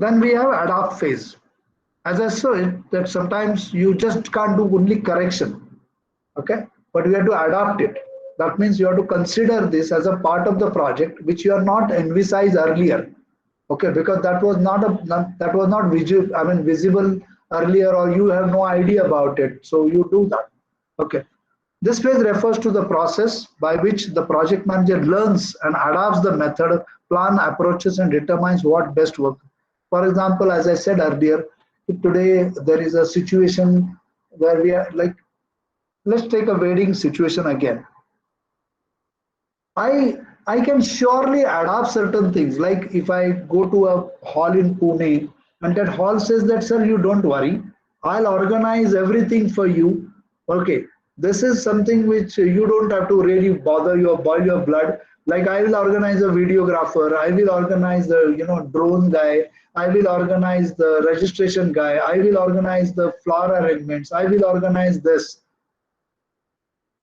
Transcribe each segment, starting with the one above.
Then we have adapt phase. As I said, that sometimes you just can't do only correction, okay? But you have to adapt it. That means you have to consider this as a part of the project, which you are not envisaged earlier, okay? Because that was not visible. I mean, visible earlier, or you have no idea about it. So you do that, okay? This phase refers to the process by which the project manager learns and adapts the method, plan, approaches, and determines what best works. For example, as I said earlier, if today there is a situation where we are like, let's take a wedding situation again. I can surely adapt certain things. Like if I go to a hall in Pune and that hall says that, sir, you don't worry, I'll organize everything for you. Okay, this is something which you don't have to really bother your boil your blood. Like I will organize a videographer, I will organize the drone guy, I will organize the registration guy, I will organize the flower arrangements, I will organize this.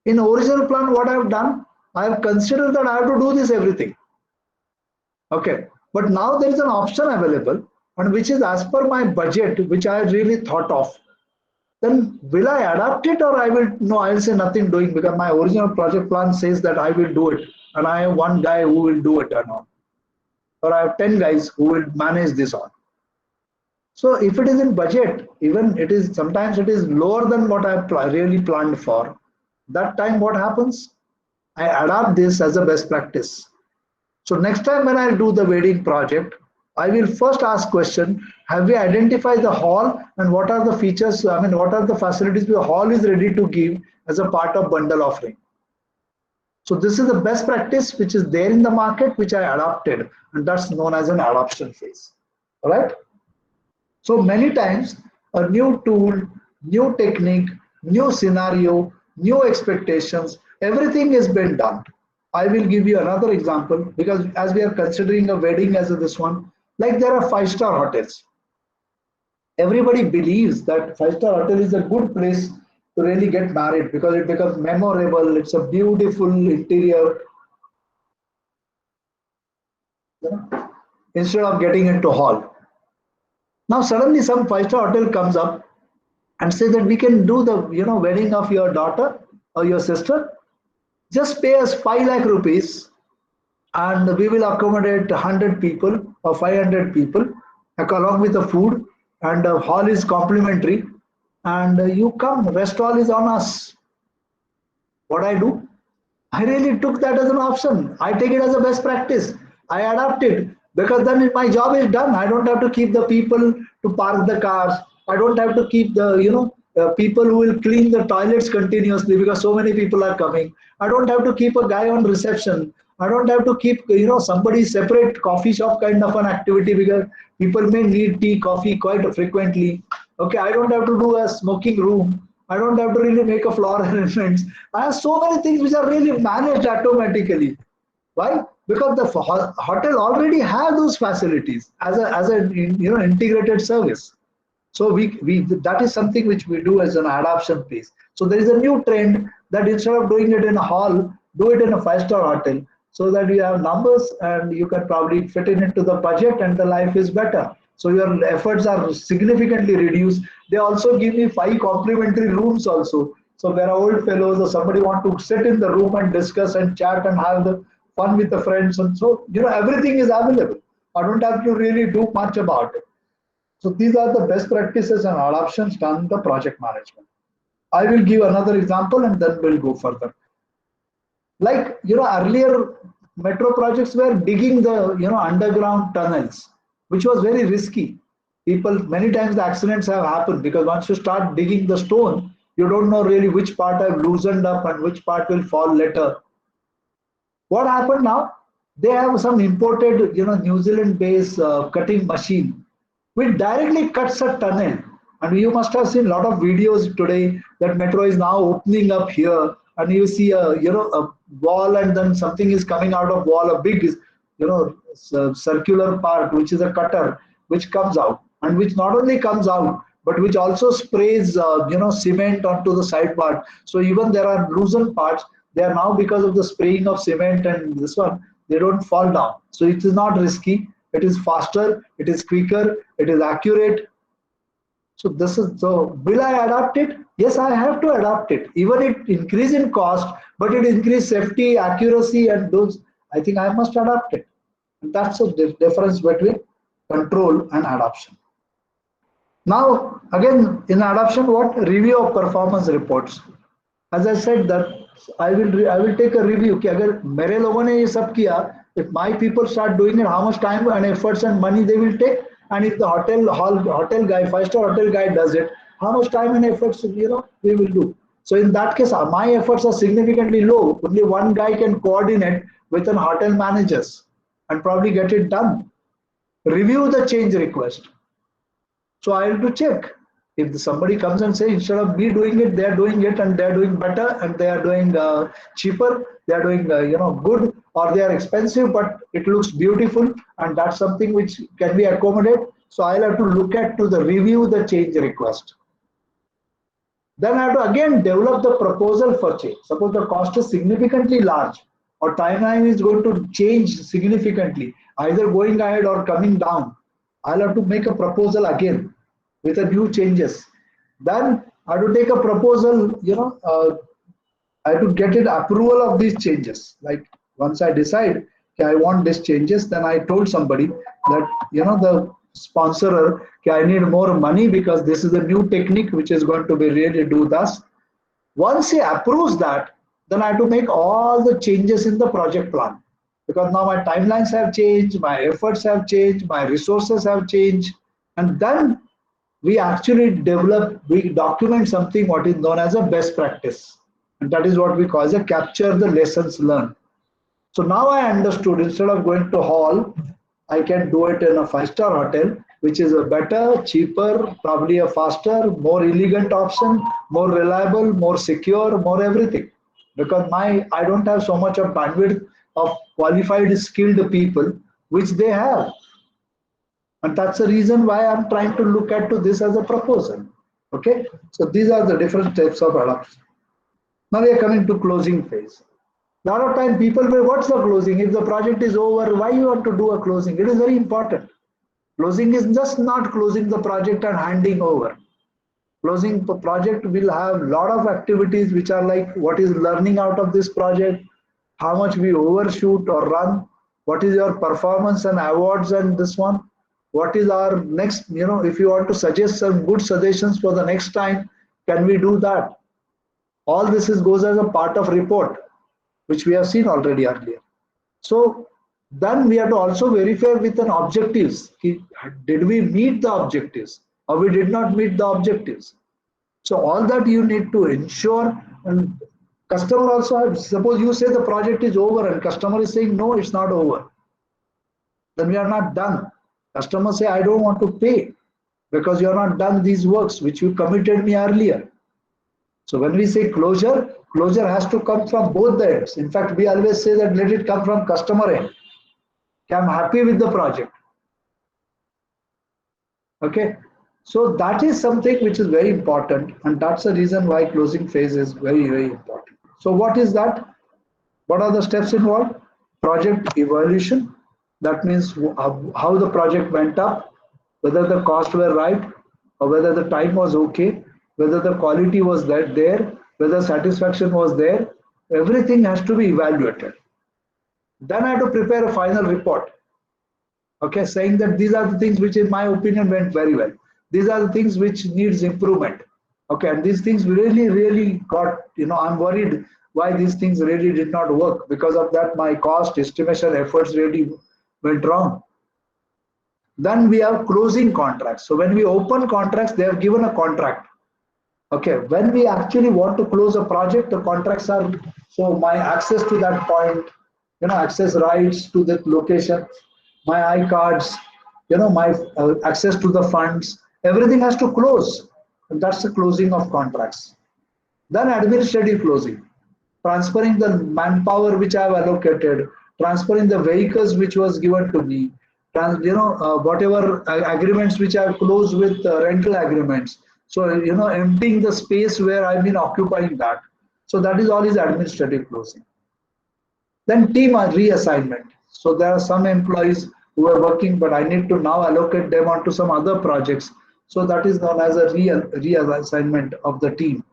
In original plan, what I have done, I have considered that I have to do this everything. Okay, but now there is an option available, and which is as per my budget, which I really thought of. Then will I adapt it, or I will no? I will say nothing doing, because my original project plan says that I will do it, and I have one guy who will do it or not, or I have 10 guys who will manage this on. So if it is in budget, even it is sometimes it is lower than what I have really planned for. That time, what happens? I adapt this as a best practice. So next time when I do the wedding project, I will first ask question, have we identified the hall and what are the features, I mean, what are the facilities the hall is ready to give as a part of bundle offering. So this is the best practice which is there in the market, which I adopted, and that's known as an adoption phase. All right. So many times a new tool, new technique, new scenario, new expectations, everything has been done. I will give you another example, because as we are considering a wedding as this one, like there are five-star hotels. Everybody believes that five-star hotel is a good place to really get married, because it becomes memorable. It's a beautiful interior, instead of getting into hall. Now suddenly some five-star hotel comes up and says that we can do the wedding of your daughter or your sister. Just pay us 5 lakh rupees and we will accommodate 100 people or 500 people along with the food, and the hall is complimentary, and you come, rest all is on us. What I do? I really took that as an option. I take it as a best practice. I adapt it, because then my job is done. I don't have to keep the people to park the cars. I don't have to keep the people who will clean the toilets continuously, because so many people are coming. I don't have to keep a guy on reception. I don't have to keep somebody separate coffee shop kind of an activity, because people may need tea, coffee quite frequently. Okay, I don't have to do a smoking room. I don't have to really make a floor arrangements. I have so many things which are really managed automatically. Why? Because the hotel already have those facilities as a integrated service. So we that is something which we do as an adoption piece. So there is a new trend that instead of doing it in a hall, do it in a five-star hotel, so that you have numbers and you can probably fit in into the budget and the life is better. So your efforts are significantly reduced. They also give me 5 complimentary rooms also. So there are old fellows or somebody want to sit in the room and discuss and chat and have the fun with the friends, and so everything is available. I don't have to really do much about it. So these are the best practices and adoptions done in the project management. I will give another example and then we'll go further. Like earlier metro projects were digging the underground tunnels, which was very risky. People, many times the accidents have happened, because once you start digging the stone, you don't know really which part have loosened up and which part will fall later. What happened now? They have some imported New Zealand based cutting machine which directly cuts a tunnel. And you must have seen a lot of videos today that metro is now opening up here, and you see a wall, and then something is coming out of wall, a big circular part which is a cutter which comes out, and which not only comes out but which also sprays cement onto the side part. So even there are loosened parts, they are now, because of the spraying of cement and this one, they don't fall down. So it is not risky. it is faster, it is quicker, it is accurate. So this is, so will I adapt it? Yes, I have to adapt it. Even it increase in cost, but it increase safety, accuracy, and those. I think I must adapt it. And that's the difference between control and adoption. Now, again, in adoption, what review of performance reports? As I said that I will take a review कि अगर मेरे लोगों ने ये सब किया, if my people start doing it, how much time and efforts and money they will take, and if the hotel guy, 5-star hotel guy does it, how much time and efforts we will do. So in that case, my efforts are significantly low. Only one guy can coordinate with an hotel managers and probably get it done. Review the change request. So I have to check. If somebody comes and says instead of me doing it, they are doing it and they are doing better and they are doing cheaper, they are doing good, or they are expensive but it looks beautiful, and that's something which can be accommodated. So I'll have to look at to the review the change request. Then I have to again develop the proposal for change. Suppose the cost is significantly large or timeline is going to change significantly, either going ahead or coming down. I'll have to make a proposal again with the new changes. Then I have to take a proposal, I have to get it approval of these changes. Like once I decide, okay, I want these changes, then I told somebody that, the sponsorer, okay, I need more money because this is a new technique which is going to be really do this. Once he approves that, then I have to make all the changes in the project plan. Because now my timelines have changed, my efforts have changed, my resources have changed, and then we actually we document something what is known as a best practice, and that is what we call as a capture the lessons learned. So now I understood, instead of going to hall, I can do it in a 5-star hotel, which is a better, cheaper, probably a faster, more elegant option, more reliable, more secure, more everything. Because I don't have so much of bandwidth of qualified, skilled people, which they have. And that's the reason why I'm trying to look at to this as a proposal. Okay, so these are the different steps of adoption. Now we are coming to closing phase. A lot of time people will, what's the closing? If the project is over, why you want to do a closing? It is very important. Closing is just not closing the project and handing over. Closing the project will have a lot of activities which are like, what is learning out of this project, how much we overshoot or run, what is your performance and awards and this one, what is our next, if you want to suggest some good suggestions for the next time, can we do that? All this goes as a part of report, which we have seen already earlier. So then we have to also verify with an objectives. Did we meet the objectives or we did not meet the objectives? So all that you need to ensure. And customer also, suppose you say the project is over and customer is saying, no, it's not over. Then we are not done. Customer say, I don't want to pay because you are not done these works which you committed me earlier. So when we say closure, closure has to come from both the ends. In fact, we always say that let it come from customer end. I'm happy with the project. Okay. So that is something which is very important, and that's the reason why closing phase is very, very important. So what is that? What are the steps involved? Project evaluation. That means how the project went up, whether the costs were right, or whether the time was okay, whether the quality was there, whether satisfaction was there. Everything has to be evaluated. Then I have to prepare a final report. Okay, saying that these are the things which in my opinion went very well. These are the things which needs improvement. Okay, and these things really got, I'm worried why these things really did not work. Because of that, my cost, estimation, efforts really went wrong. Then we have closing contracts. So when we open contracts, they have given a contract. Okay, when we actually want to close a project, the contracts are, so my access to that point, access rights to that location, my iCards, my access to the funds, everything has to close. And that's the closing of contracts. Then administrative closing, transferring the manpower which I have allocated, transferring the vehicles which was given to me, whatever agreements which I have closed with rental agreements. So, emptying the space where I've been occupying that. So that is all is administrative closing. Then team reassignment. So there are some employees who are working, but I need to now allocate them onto some other projects. So that is known as a reassignment of the team.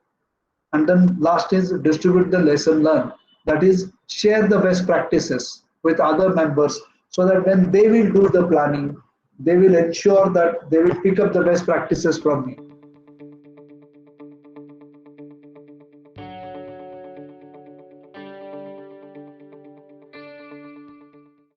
And then last is distribute the lesson learned. That is, share the best practices with other members so that when they will do the planning, they will ensure that they will pick up the best practices from me.